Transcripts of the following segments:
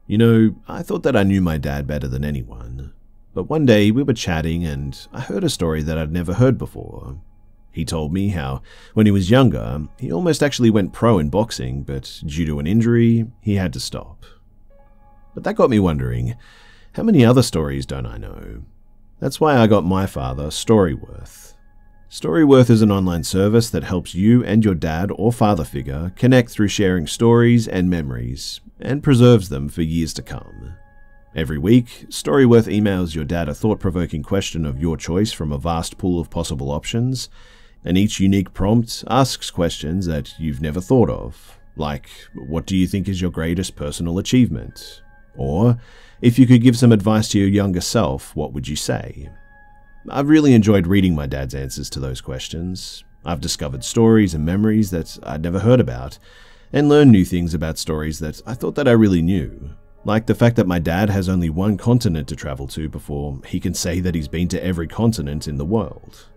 You know, I thought that I knew my dad better than anyone. But one day we were chatting and I heard a story that I'd never heard before. He told me how, when he was younger, he almost actually went pro in boxing, but due to an injury, he had to stop. But that got me wondering, how many other stories don't I know? That's why I got my father Storyworth. Storyworth is an online service that helps you and your dad or father figure connect through sharing stories and memories, and preserves them for years to come. Every week, Storyworth emails your dad a thought-provoking question of your choice from a vast pool of possible options, and each unique prompt asks questions that you've never thought of, like, what do you think is your greatest personal achievement? Or, if you could give some advice to your younger self, what would you say? I've really enjoyed reading my dad's answers to those questions. I've discovered stories and memories that I'd never heard about, and learned new things about stories that I thought that I really knew. Like the fact that my dad has only one continent to travel to before he can say that he's been to every continent in the world.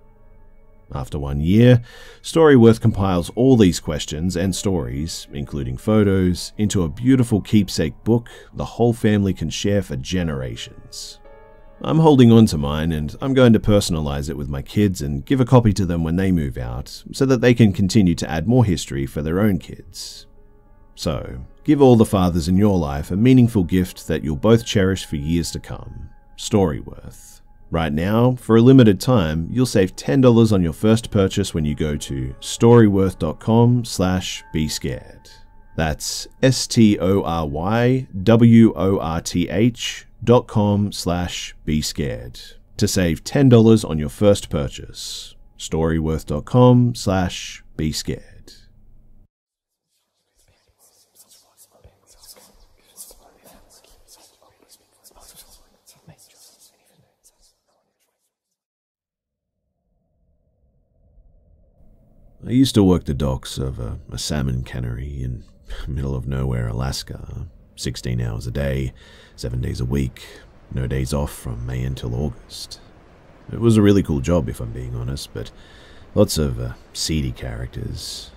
After 1 year, Storyworth compiles all these questions and stories, including photos, into a beautiful keepsake book the whole family can share for generations. I'm holding on to mine and I'm going to personalize it with my kids and give a copy to them when they move out so that they can continue to add more history for their own kids. So, give all the fathers in your life a meaningful gift that you'll both cherish for years to come. Storyworth. Right now, for a limited time, you'll save $10 on your first purchase when you go to storyworth.com/bescared. That's STORYWORTH.com/bescared to save $10 on your first purchase. Storyworth.com/bescared. I used to work the docks of a salmon cannery in the middle of nowhere, Alaska, 16 hours a day, 7 days a week, no days off from May until August. It was a really cool job if I'm being honest, but lots of seedy characters.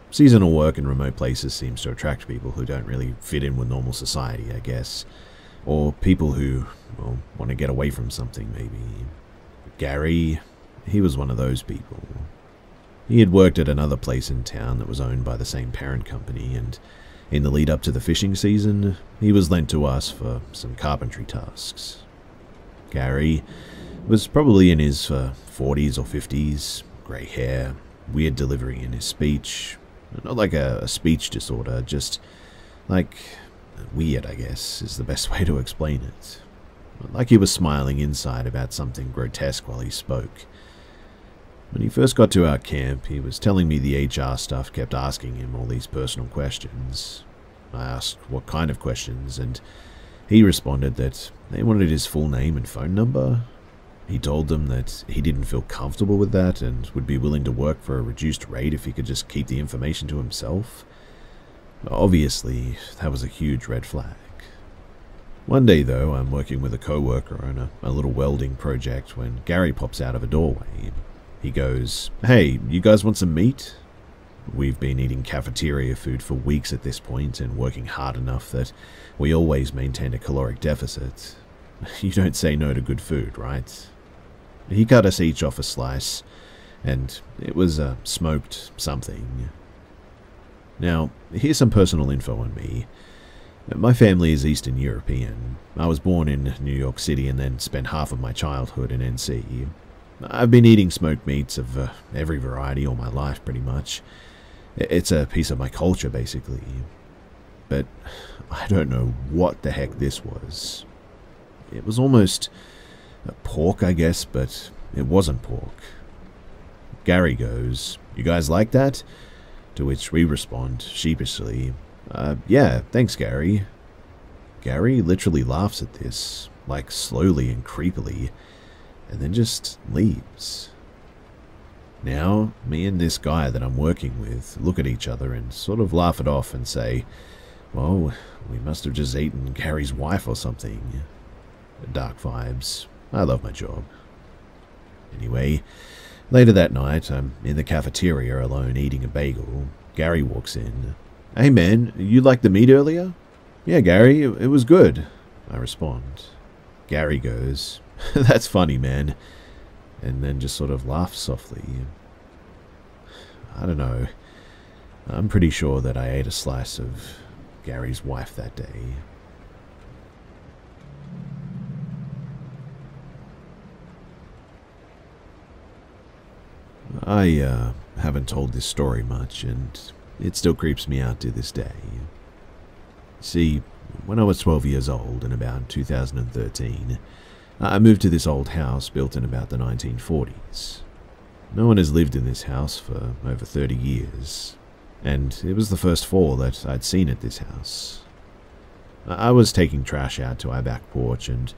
Seasonal work in remote places seems to attract people who don't really fit in with normal society, I guess. Or people who, well, want to get away from something, maybe. Gary, he was one of those people. He had worked at another place in town that was owned by the same parent company, and in the lead up to the fishing season, he was lent to us for some carpentry tasks. Gary was probably in his 40s or 50s, grey hair, weird delivery in his speech. Not like a speech disorder, just like weird, I guess, is the best way to explain it. Like he was smiling inside about something grotesque while he spoke. When he first got to our camp, he was telling me the HR staff kept asking him all these personal questions. I asked what kind of questions, and he responded that they wanted his full name and phone number. He told them that he didn't feel comfortable with that and would be willing to work for a reduced rate if he could just keep the information to himself. Obviously, that was a huge red flag. One day, though, I'm working with a co-worker on a little welding project when Gary pops out of a doorway. He goes, "Hey, you guys want some meat?" We've been eating cafeteria food for weeks at this point and working hard enough that we always maintain a caloric deficit. You don't say no to good food, right? He cut us each off a slice, and it was a smoked something. Now, here's some personal info on me. My family is Eastern European. I was born in New York City and then spent half of my childhood in NC. I've been eating smoked meats of every variety all my life, pretty much. It's a piece of my culture, basically. But I don't know what the heck this was. It was almost pork, I guess, but it wasn't pork. Gary goes, "You guys like that?" To which we respond, sheepishly, "Yeah, thanks, Gary." Gary literally laughs at this, like slowly and creepily, and then just leaves. Now, me and this guy that I'm working with look at each other and sort of laugh it off and say, well, we must have just eaten Gary's wife or something. Dark vibes. I love my job. Anyway, later that night, I'm in the cafeteria alone eating a bagel. Gary walks in. "Hey man, you liked the meat earlier?" Yeah, Gary, it was good, I respond. Gary goes, "That's funny, man," and then just sort of laughs softly. I don't know. I'm pretty sure that I ate a slice of Gary's wife that day. I haven't told this story much, and it still creeps me out to this day. See, when I was 12 years old, in about 2013, I moved to this old house built in about the 1940s. No one has lived in this house for over 30 years, and it was the first fall that I'd seen at this house. I was taking trash out to our back porch, and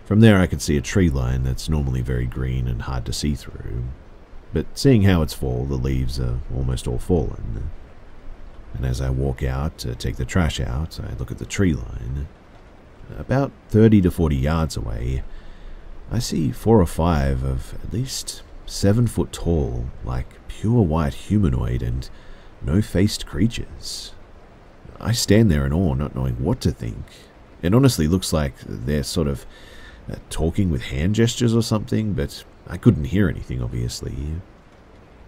from there I could see a tree line that's normally very green and hard to see through. But seeing how it's fall, the leaves are almost all fallen. And as I walk out to take the trash out, I look at the tree line. About 30 to 40 yards away, I see 4 or 5 of at least 7 foot tall, like pure white humanoid and no-faced creatures. I stand there in awe, not knowing what to think. It honestly looks like they're sort of talking with hand gestures or something, but I couldn't hear anything, obviously.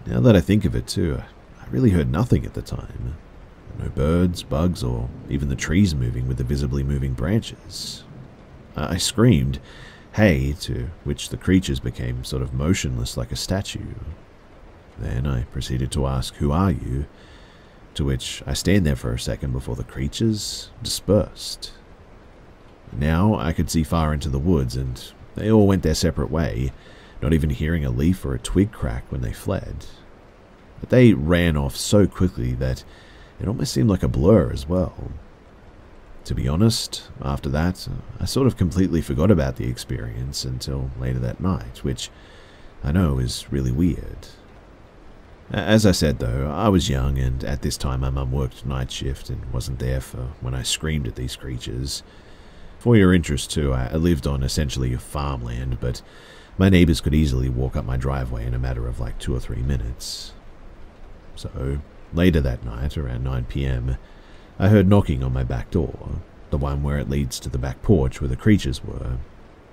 Now that I think of it too, I really heard nothing at the time. No birds, bugs, or even the trees moving with the visibly moving branches. I screamed, "Hey," to which the creatures became sort of motionless like a statue. Then I proceeded to ask, "Who are you?" To which I stand there for a second before the creatures dispersed. Now I could see far into the woods, and they all went their separate way, not even hearing a leaf or a twig crack when they fled. But they ran off so quickly that it almost seemed like a blur as well. To be honest, after that, I sort of completely forgot about the experience until later that night, which I know is really weird. As I said though, I was young, and at this time my mum worked night shift and wasn't there for when I screamed at these creatures. For your interest too, I lived on essentially farmland, but my neighbors could easily walk up my driveway in a matter of like 2 or 3 minutes. So, later that night, around 9 p.m, I heard knocking on my back door, the one where it leads to the back porch where the creatures were,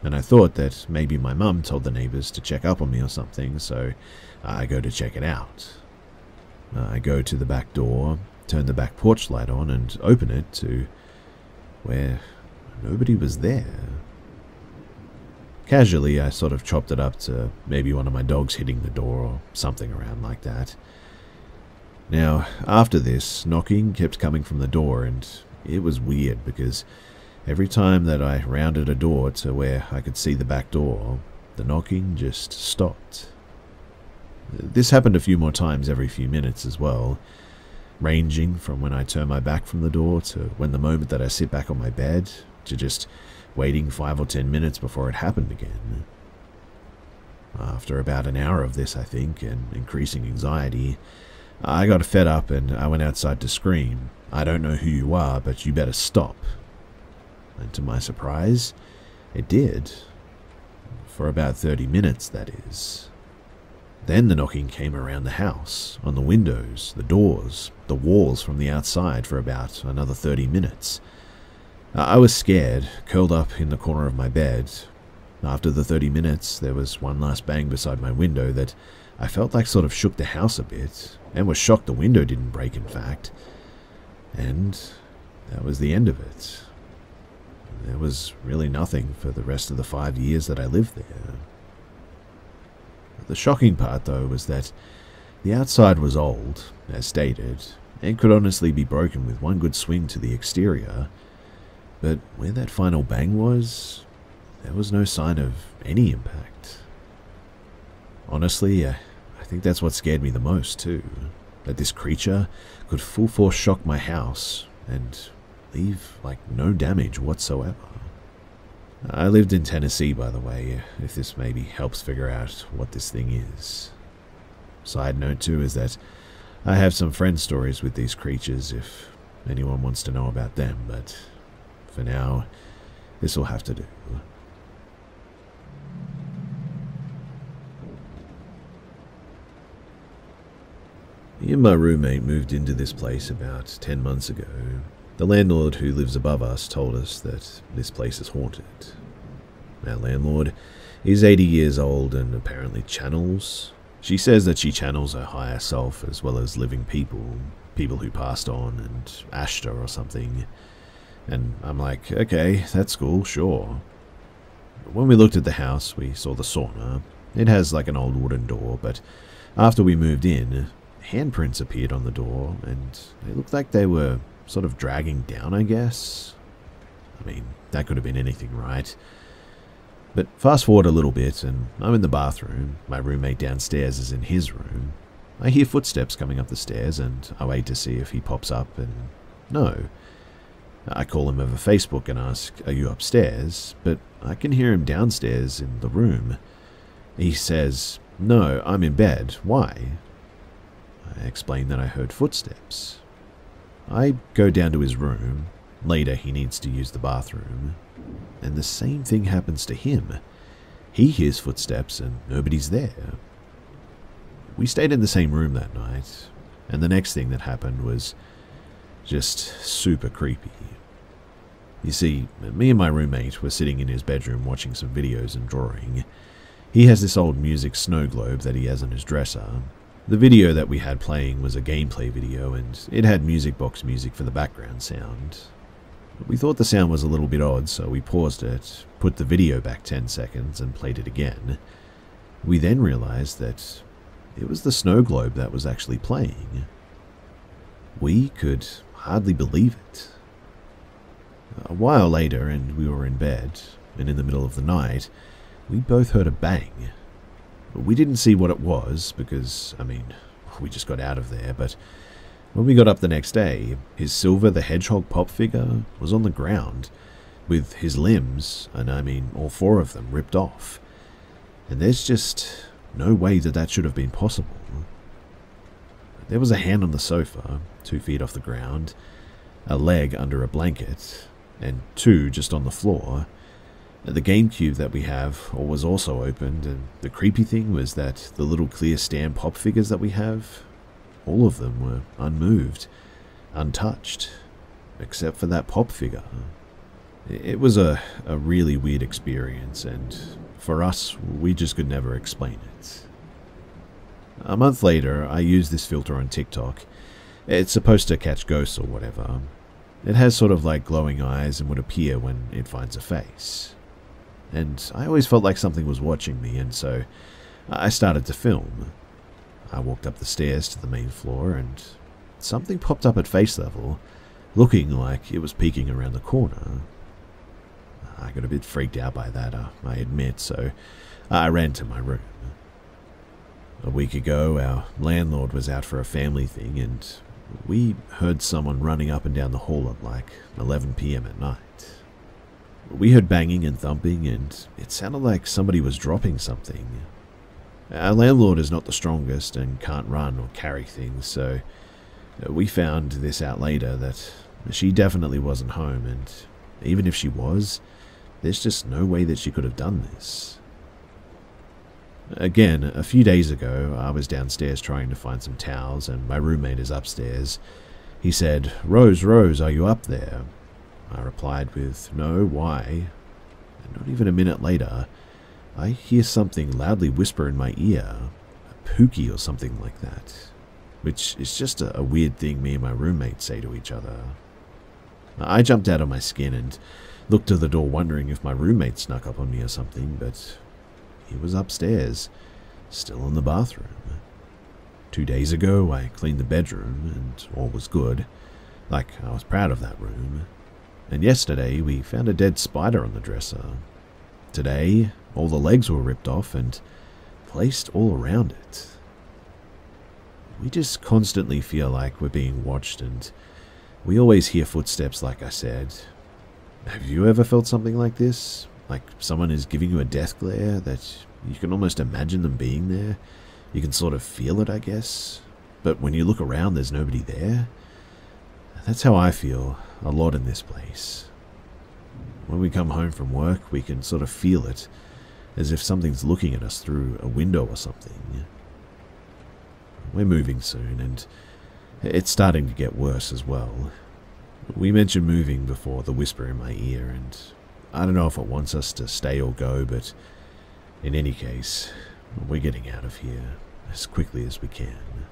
and I thought that maybe my mum told the neighbors to check up on me or something, so I go to check it out. I go to the back door, turn the back porch light on, and open it to where nobody was there. Casually, I sort of chopped it up to maybe one of my dogs hitting the door or something around like that. Now, after this, knocking kept coming from the door, and it was weird because every time that I rounded a door to where I could see the back door, the knocking just stopped. This happened a few more times every few minutes as well, ranging from when I turn my back from the door to when the moment that I sit back on my bed, to just waiting 5 or 10 minutes before it happened again. After about an hour of this, I think, and increasing anxiety, I got fed up and I went outside to scream, "I don't know who you are, but you better stop." And to my surprise, it did. For about 30 minutes, that is. Then the knocking came around the house, on the windows, the doors, the walls from the outside for about another 30 minutes. I was scared, curled up in the corner of my bed. After the 30 minutes, there was one last bang beside my window that I felt like sort of shook the house a bit, and was shocked the window didn't break, in fact. And that was the end of it. There was really nothing for the rest of the 5 years that I lived there. The shocking part, though, was that the outside was old, as stated, and could honestly be broken with one good swing to the exterior, but where that final bang was, there was no sign of any impact. Honestly, I think that's what scared me the most, too, that this creature could full force shock my house and leave, like, no damage whatsoever. I lived in Tennessee, by the way, if this maybe helps figure out what this thing is. Side note, too, is that I have some friend stories with these creatures if anyone wants to know about them, but for now, this will have to do. Me and my roommate moved into this place about 10 months ago. The landlord who lives above us told us that this place is haunted. Our landlord is 80 years old and apparently channels. She says that she channels her higher self as well as living people who passed on and ashed her or something. And I'm like, okay, that's cool, sure. When we looked at the house, we saw the sauna. It has like an old wooden door, but after we moved in, handprints appeared on the door, and they looked like they were sort of dragging down, I guess. I mean, that could have been anything, right? But fast forward a little bit, and I'm in the bathroom. My roommate downstairs is in his room. I hear footsteps coming up the stairs, and I wait to see if he pops up, and no. I call him over Facebook and ask, "Are you upstairs?" But I can hear him downstairs in the room. He says, "No, I'm in bed. Why?" I explain that I heard footsteps. I go down to his room. Later, he needs to use the bathroom. And the same thing happens to him. He hears footsteps and nobody's there. We stayed in the same room that night, and the next thing that happened was just super creepy. You see, me and my roommate were sitting in his bedroom watching some videos and drawing. He has this old music snow globe that he has on his dresser. The video that we had playing was a gameplay video, and it had music box music for the background sound. We thought the sound was a little bit odd, so we paused it, put the video back 10 seconds, and played it again. We then realized that it was the snow globe that was actually playing. We could hardly believe it. A while later, and we were in bed, and in the middle of the night, we both heard a bang. We didn't see what it was, because, I mean, we just got out of there, but when we got up the next day, his Silver the Hedgehog pop figure was on the ground, with his limbs, and I mean all 4 of them, ripped off. And there's just no way that that should have been possible. There was a hand on the sofa, 2 feet off the ground, a leg under a blanket, and 2 just on the floor. The GameCube that we have was also opened, and the creepy thing was that the little clear stand pop figures that we have, all of them were unmoved, untouched, except for that pop figure. It was a really weird experience, and for us, we just could never explain it. A month later, I used this filter on TikTok. It's supposed to catch ghosts or whatever. It has sort of like glowing eyes and would appear when it finds a face. And I always felt like something was watching me, and so I started to film. I walked up the stairs to the main floor, and something popped up at face level, looking like it was peeking around the corner. I got a bit freaked out by that, I admit, so I ran to my room. A week ago, our landlord was out for a family thing, and we heard someone running up and down the hall at like 11 PM at night. We heard banging and thumping, and it sounded like somebody was dropping something. Our landlord is not the strongest and can't run or carry things, so we found this out later that she definitely wasn't home, and even if she was, there's just no way that she could have done this. Again, a few days ago, I was downstairs trying to find some towels, and my roommate is upstairs. He said, Rose, are you up there?" I replied with, "No, why?" And not even a minute later, I hear something loudly whisper in my ear, a Pookie or something like that, which is just a weird thing me and my roommate say to each other. I jumped out of my skin and looked to the door wondering if my roommate snuck up on me or something, but he was upstairs, still in the bathroom. 2 days ago, I cleaned the bedroom, and all was good. Like, I was proud of that room. And yesterday, we found a dead spider on the dresser. Today, all the legs were ripped off and placed all around it. We just constantly feel like we're being watched, and we always hear footsteps, like I said. Have you ever felt something like this? Like someone is giving you a death glare that you can almost imagine them being there? You can sort of feel it, I guess. But when you look around, there's nobody there. That's how I feel a lot in this place. When we come home from work, we can sort of feel it, as if something's looking at us through a window or something. We're moving soon, and it's starting to get worse as well. We mentioned moving before the whisper in my ear, and I don't know if it wants us to stay or go, but in any case, we're getting out of here as quickly as we can.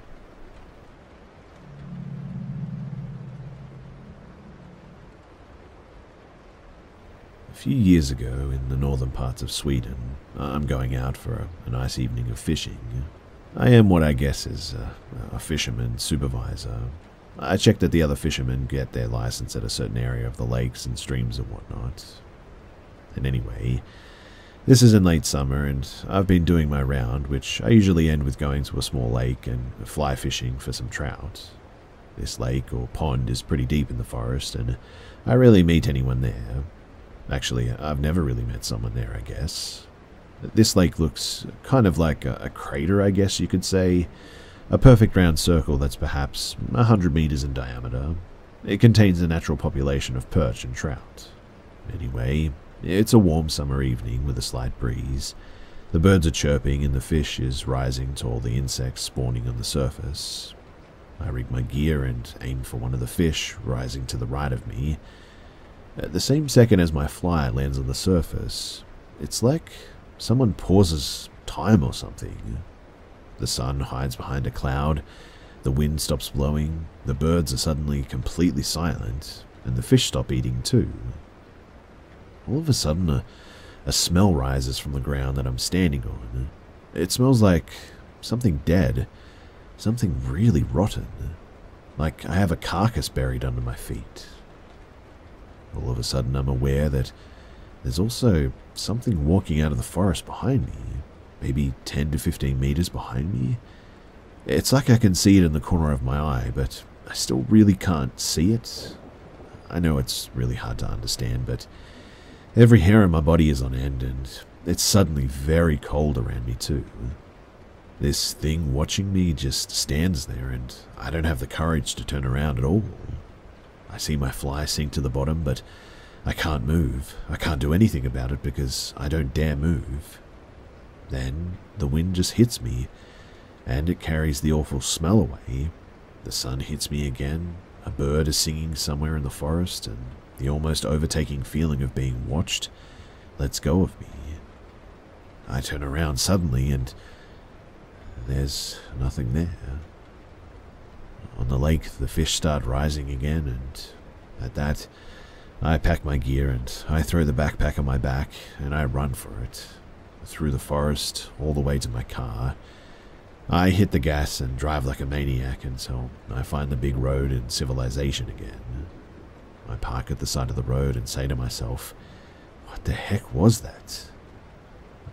A few years ago, in the northern parts of Sweden, I'm going out for a nice evening of fishing. I am what I guess is a fisherman supervisor. I check that the other fishermen get their license at a certain area of the lakes and streams and whatnot. And anyway, this is in late summer, and I've been doing my round, which I usually end with going to a small lake and fly fishing for some trout. This lake or pond is pretty deep in the forest, and I rarely meet anyone there. Actually, I've never really met someone there, I guess. This lake looks kind of like a crater, I guess you could say. A perfect round circle that's perhaps 100 meters in diameter. It contains a natural population of perch and trout. Anyway, it's a warm summer evening with a slight breeze. The birds are chirping and the fish is rising to all the insects spawning on the surface. I rig my gear and aim for one of the fish rising to the right of me. At the same second as my fly lands on the surface, it's like someone pauses time or something. The sun hides behind a cloud, the wind stops blowing, the birds are suddenly completely silent, and the fish stop eating too. All of a sudden, a smell rises from the ground that I'm standing on. It smells like something dead, something really rotten, like I have a carcass buried under my feet. All of a sudden, I'm aware that there's also something walking out of the forest behind me. Maybe 10 to 15 meters behind me. It's like I can see it in the corner of my eye, but I still really can't see it. I know it's really hard to understand, but every hair in my body is on end, and it's suddenly very cold around me too. This thing watching me just stands there, and I don't have the courage to turn around at all. I see my fly sink to the bottom, but I can't move. I can't do anything about it because I don't dare move. Then the wind just hits me, and it carries the awful smell away. The sun hits me again, a bird is singing somewhere in the forest, and the almost overtaking feeling of being watched lets go of me. I turn around suddenly, and there's nothing there. On the lake, the fish start rising again, and at that, I pack my gear and I throw the backpack on my back, and I run for it. Through the forest, all the way to my car. I hit the gas and drive like a maniac until I find the big road and civilization again. I park at the side of the road and say to myself, what the heck was that?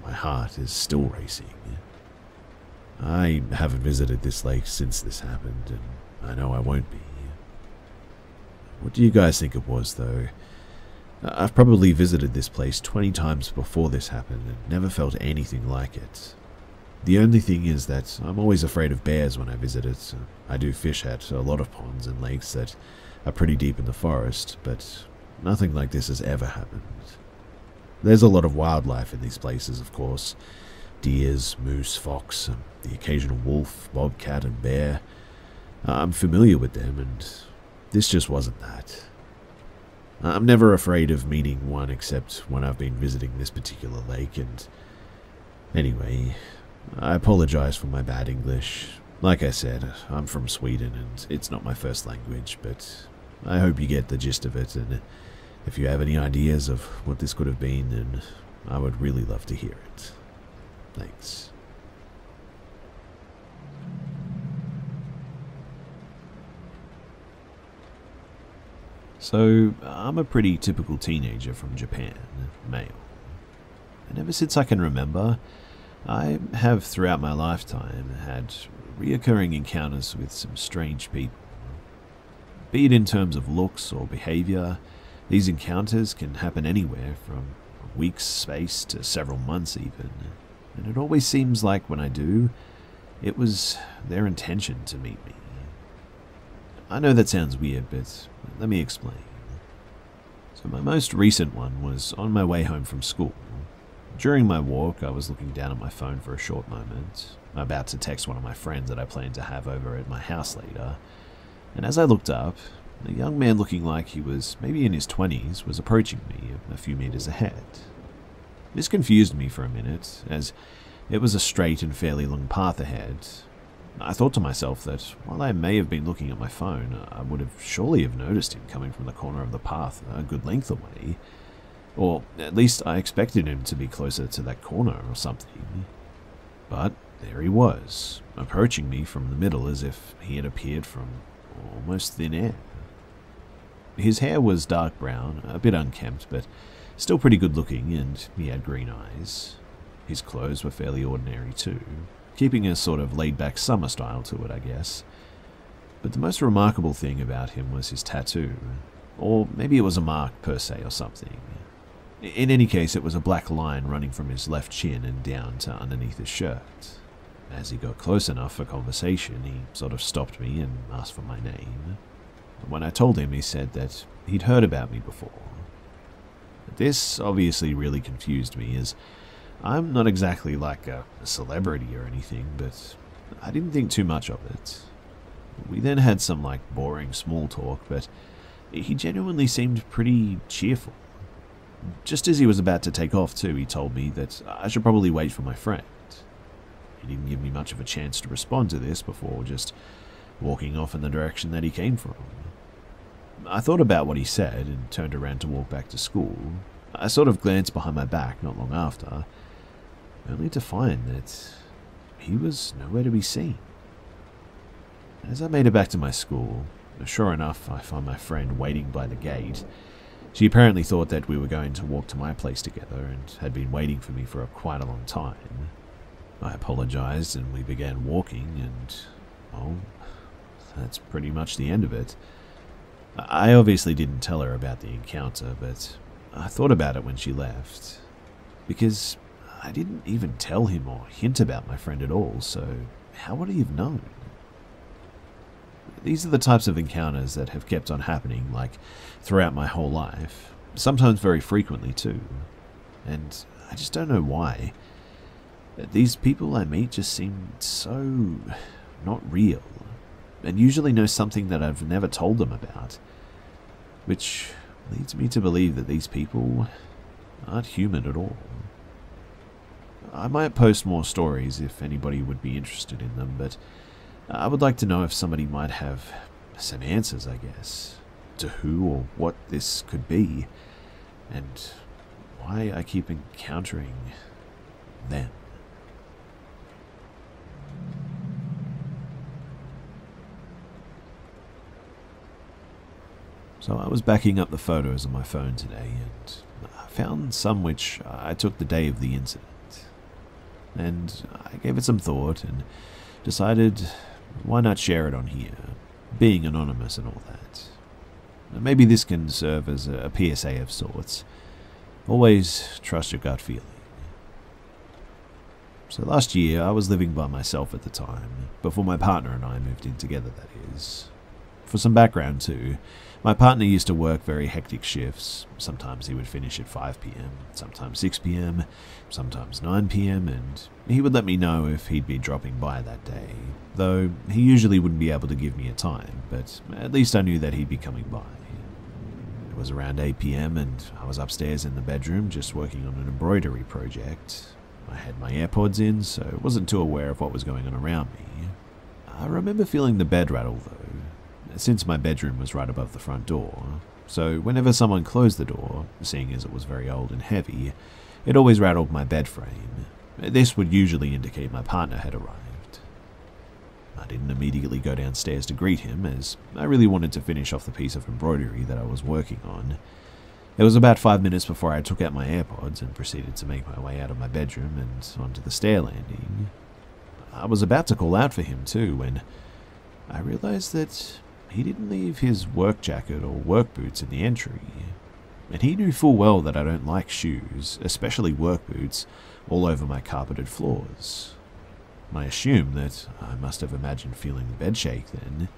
My heart is still racing. I haven't visited this lake since this happened, and I know I won't be. What do you guys think it was, though? I've probably visited this place 20 times before this happened and never felt anything like it. The only thing is that I'm always afraid of bears when I visit it. I do fish at a lot of ponds and lakes that are pretty deep in the forest, but nothing like this has ever happened. There's a lot of wildlife in these places, of course. Deers, moose, fox, the occasional wolf, bobcat, and bear. I'm familiar with them, and this just wasn't that. I'm never afraid of meeting one except when I've been visiting this particular lake, and anyway, I apologize for my bad English. Like I said, I'm from Sweden and it's not my first language, but I hope you get the gist of it, and if you have any ideas of what this could have been, then I would really love to hear it. Thanks. So, I'm a pretty typical teenager from Japan, male. And ever since I can remember, I have throughout my lifetime had reoccurring encounters with some strange people. Be it in terms of looks or behavior, these encounters can happen anywhere from a week's space to several months even. And it always seems like when I do, it was their intention to meet me. I know that sounds weird, but let me explain. So my most recent one was on my way home from school. During my walk, I was looking down at my phone for a short moment, about to text one of my friends that I planned to have over at my house later, and as I looked up, A young man looking like he was maybe in his 20s was approaching me a few meters ahead. This confused me for a minute, as it was a straight and fairly long path ahead. I thought to myself that while I may have been looking at my phone, I would have surely have noticed him coming from the corner of the path a good length away. Or at least I expected him to be closer to that corner or something. But there he was, approaching me from the middle as if he had appeared from almost thin air. His hair was dark brown, a bit unkempt, but still pretty good looking, and he had green eyes. His clothes were fairly ordinary too, keeping a sort of laid-back summer style to it, I guess. But the most remarkable thing about him was his tattoo, or maybe it was a mark per se or something. In any case, it was a black line running from his left chin and down to underneath his shirt. As he got close enough for conversation, he sort of stopped me and asked for my name. When I told him, he said that he'd heard about me before. This obviously really confused me, as I'm not exactly like a celebrity or anything, but I didn't think too much of it. We then had some boring small talk, but he genuinely seemed pretty cheerful. Just as he was about to take off too, he told me that I should probably wait for my friend. He didn't give me much of a chance to respond to this before just walking off in the direction that he came from. I thought about what he said and turned around to walk back to school. I sort of glanced behind my back not long after, only to find that he was nowhere to be seen. As I made it back to my school, sure enough, I found my friend waiting by the gate. She apparently thought that we were going to walk to my place together and had been waiting for me for quite a long time. I apologized and we began walking, and, well, that's pretty much the end of it. I obviously didn't tell her about the encounter, but I thought about it when she left, because I didn't even tell him or hint about my friend at all, so how would he have known? These are the types of encounters that have kept on happening, throughout my whole life, sometimes very frequently too, and I just don't know why. These people I meet just seem so not real, and usually know something that I've never told them about, which leads me to believe that these people aren't human at all. I might post more stories if anybody would be interested in them, but I would like to know if somebody might have some answers, I guess, to who or what this could be, and why I keep encountering them. So I was backing up the photos on my phone today, and I found some which I took the day of the incident. And I gave it some thought and decided why not share it on here, being anonymous and all that. Maybe this can serve as a PSA of sorts. Always trust your gut feeling. So last year, I was living by myself at the time, before my partner and I moved in together, that is. For some background too, my partner used to work very hectic shifts. Sometimes he would finish at 5 p.m, sometimes 6 p.m, sometimes 9 p.m, and he would let me know if he'd be dropping by that day, though he usually wouldn't be able to give me a time, but at least I knew that he'd be coming by. It was around 8 p.m, and I was upstairs in the bedroom just working on an embroidery project. I had my AirPods in, so I wasn't too aware of what was going on around me. I remember feeling the bed rattle though, since my bedroom was right above the front door, so whenever someone closed the door, seeing as it was very old and heavy, it always rattled my bed frame. This would usually indicate my partner had arrived. I didn't immediately go downstairs to greet him, as I really wanted to finish off the piece of embroidery that I was working on. It was about 5 minutes before I took out my AirPods and proceeded to make my way out of my bedroom and onto the stair landing. I was about to call out for him too, when I realized that he didn't leave his work jacket or work boots in the entry, and he knew full well that I don't like shoes, especially work boots, all over my carpeted floors. I assumed that I must have imagined feeling the bed shake then.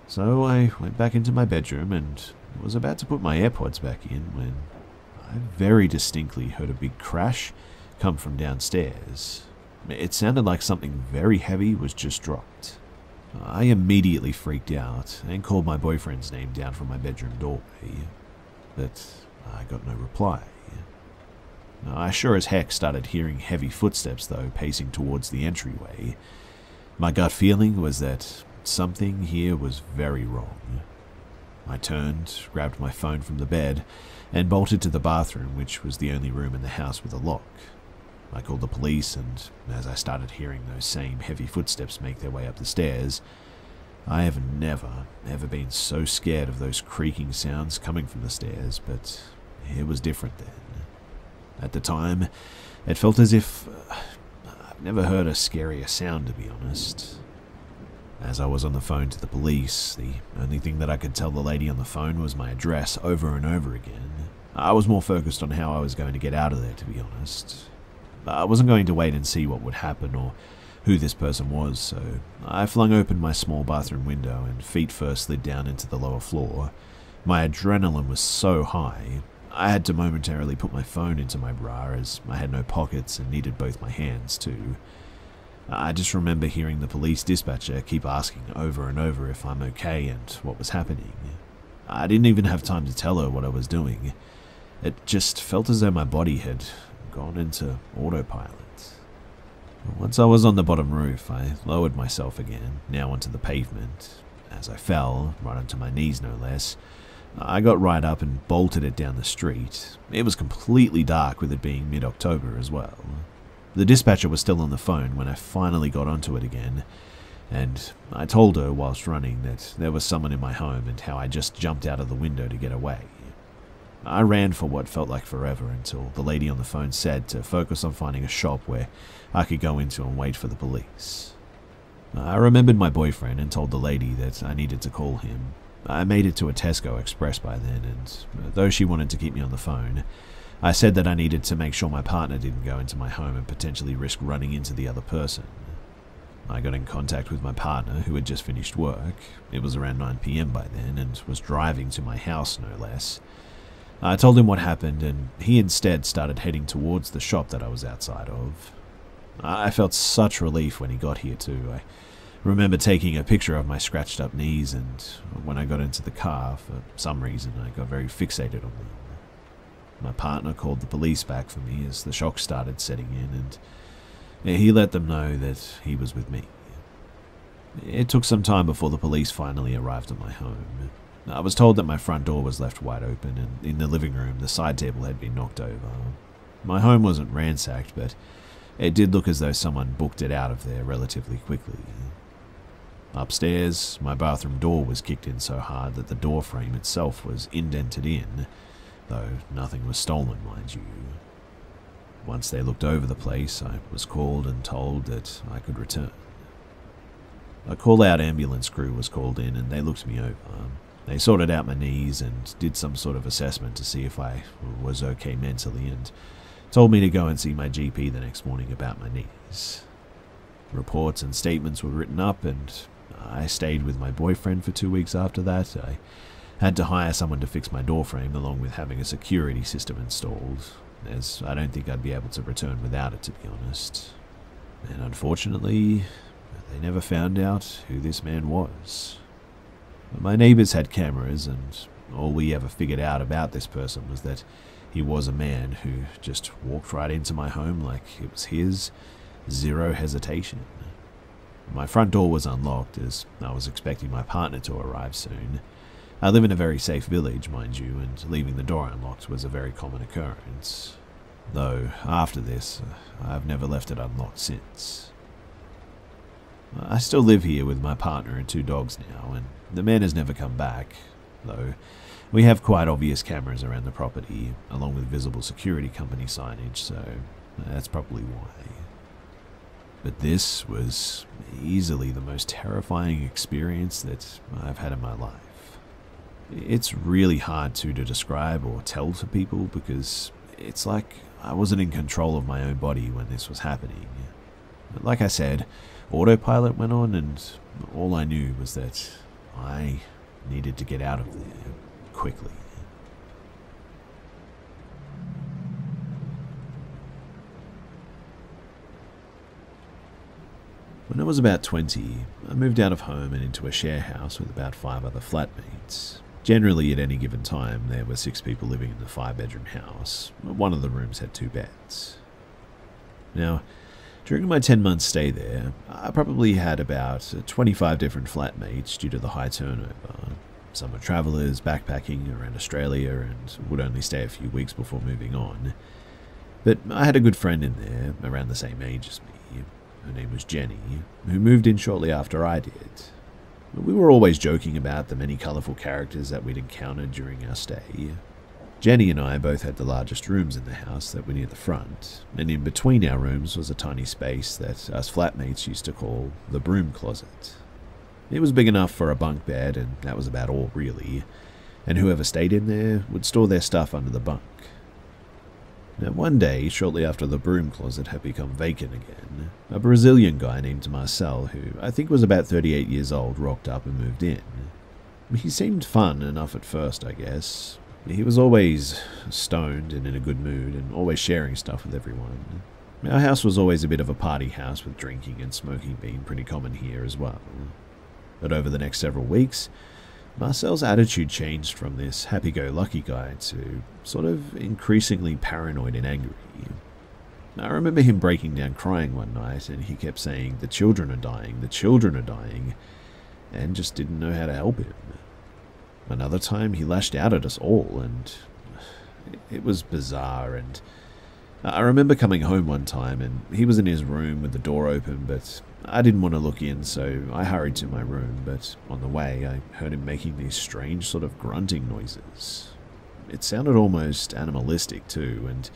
So I went back into my bedroom and was about to put my AirPods back in when I very distinctly heard a big crash come from downstairs. It sounded like something very heavy was just dropped. I immediately freaked out and called my boyfriend's name down from my bedroom doorway, but I got no reply. I sure as heck started hearing heavy footsteps, though, pacing towards the entryway. My gut feeling was that something here was very wrong. I turned, grabbed my phone from the bed, and bolted to the bathroom, which was the only room in the house with a lock. I called the police, and as I started hearing those same heavy footsteps make their way up the stairs, I have never, ever been so scared of those creaking sounds coming from the stairs, but it was different then. At the time, it felt as if I've never heard a scarier sound, to be honest. As I was on the phone to the police, the only thing that I could tell the lady on the phone was my address over and over again. I was more focused on how I was going to get out of there, to be honest. I wasn't going to wait and see what would happen or who this person was, so I flung open my small bathroom window and feet first slid down into the lower floor. My adrenaline was so high, I had to momentarily put my phone into my bra as I had no pockets and needed both my hands too. I just remember hearing the police dispatcher keep asking over and over if I'm okay and what was happening. I didn't even have time to tell her what I was doing. It just felt as though my body had gone into autopilot. Once I was on the bottom roof, I lowered myself again, now onto the pavement. As I fell, right onto my knees no less, I got right up and bolted it down the street. It was completely dark, with it being mid-October as well. The dispatcher was still on the phone when I finally got onto it again, and I told her whilst running that there was someone in my home and how I just jumped out of the window to get away. I ran for what felt like forever until the lady on the phone said to focus on finding a shop where I could go into and wait for the police. I remembered my boyfriend and told the lady that I needed to call him. I made it to a Tesco Express by then, and though she wanted to keep me on the phone, I said that I needed to make sure my partner didn't go into my home and potentially risk running into the other person. I got in contact with my partner, who had just finished work. It was around 9 PM by then, and was driving to my house no less. I told him what happened, and he instead started heading towards the shop that I was outside of. I felt such relief when he got here too. I remember taking a picture of my scratched up knees, and when I got into the car, for some reason I got very fixated on them. My partner called the police back for me as the shock started setting in, and he let them know that he was with me. It took some time before the police finally arrived at my home. I was told that my front door was left wide open, and in the living room the side table had been knocked over. My home wasn't ransacked, but it did look as though someone booked it out of there relatively quickly. Upstairs, my bathroom door was kicked in so hard that the door frame itself was indented in, though nothing was stolen, mind you. Once they looked over the place, I was called and told that I could return. A call-out ambulance crew was called in, and they looked me over. They sorted out my knees and did some sort of assessment to see if I was okay mentally, and told me to go and see my GP the next morning about my knees. Reports and statements were written up, and I stayed with my boyfriend for 2 weeks after that. I had to hire someone to fix my door frame, along with having a security system installed, as I don't think I'd be able to return without it, to be honest. And unfortunately, they never found out who this man was. My neighbours had cameras, and all we ever figured out about this person was that he was a man who just walked right into my home like it was his, zero hesitation. My front door was unlocked, as I was expecting my partner to arrive soon. I live in a very safe village, mind you, and leaving the door unlocked was a very common occurrence. Though, after this, I've never left it unlocked since. I still live here with my partner and 2 dogs now, and the man has never come back, though we have quite obvious cameras around the property, along with visible security company signage, so that's probably why. But this was easily the most terrifying experience that I've had in my life. It's really hard to describe or tell to people, because it's like I wasn't in control of my own body when this was happening. But like I said, autopilot went on, and all I knew was that I needed to get out of there quickly. When I was about 20, I moved out of home and into a share house with about 5 other flatmates. Generally, at any given time, there were 6 people living in the 5-bedroom house. One of the rooms had 2 beds. Now, during my 10-month stay there, I probably had about 25 different flatmates due to the high turnover. Some were travellers backpacking around Australia and would only stay a few weeks before moving on. But I had a good friend in there, around the same age as me. Her name was Jenny, who moved in shortly after I did. We were always joking about the many colourful characters that we'd encountered during our stay. Jenny and I both had the largest rooms in the house that were near the front, and in between our rooms was a tiny space that us flatmates used to call the broom closet. It was big enough for a bunk bed, and that was about all really, and whoever stayed in there would store their stuff under the bunk. Now one day, shortly after the broom closet had become vacant again, a Brazilian guy named Marcel, who I think was about 38 years old, rocked up and moved in. He seemed fun enough at first, I guess. He was always stoned and in a good mood, and always sharing stuff with everyone. Our house was always a bit of a party house, with drinking and smoking being pretty common here as well. But over the next several weeks, Marcel's attitude changed from this happy-go-lucky guy to sort of increasingly paranoid and angry. I remember him breaking down crying one night, and he kept saying, "The children are dying, the children are dying," and just didn't know how to help him. Another time, he lashed out at us all, and it was bizarre. And I remember coming home one time, and he was in his room with the door open, but I didn't want to look in, so I hurried to my room. But on the way, I heard him making these strange sort of grunting noises. It sounded almost animalistic too, and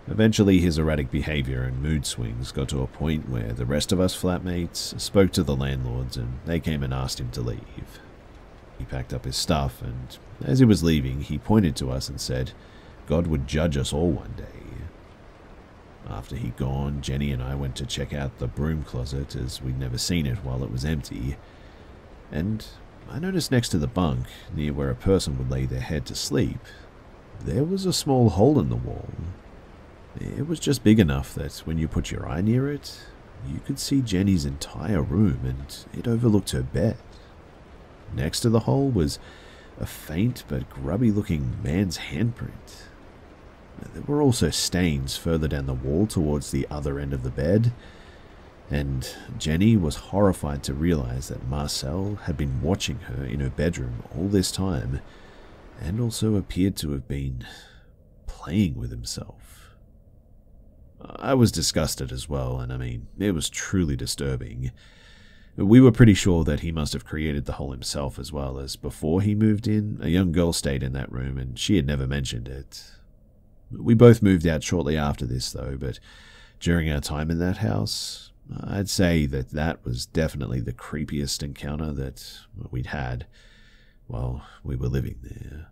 eventually his erratic behavior and mood swings got to a point where the rest of us flatmates spoke to the landlords, and they came and asked him to leave. He packed up his stuff, and as he was leaving, he pointed to us and said, "God would judge us all one day." After he'd gone, Jenny and I went to check out the broom closet, as we'd never seen it while it was empty, and I noticed next to the bunk, near where a person would lay their head to sleep, there was a small hole in the wall. It was just big enough that when you put your eye near it, you could see Jenny's entire room, and it overlooked her bed. Next to the hole was a faint but grubby-looking man's handprint. There were also stains further down the wall towards the other end of the bed, and Jenny was horrified to realize that Marcel had been watching her in her bedroom all this time, and also appeared to have been playing with himself. I was disgusted as well, and I mean, it was truly disturbing. We were pretty sure that he must have created the hole himself, as well as before he moved in, a young girl stayed in that room and she had never mentioned it. We both moved out shortly after this though, but during our time in that house, I'd say that that was definitely the creepiest encounter that we'd had while we were living there.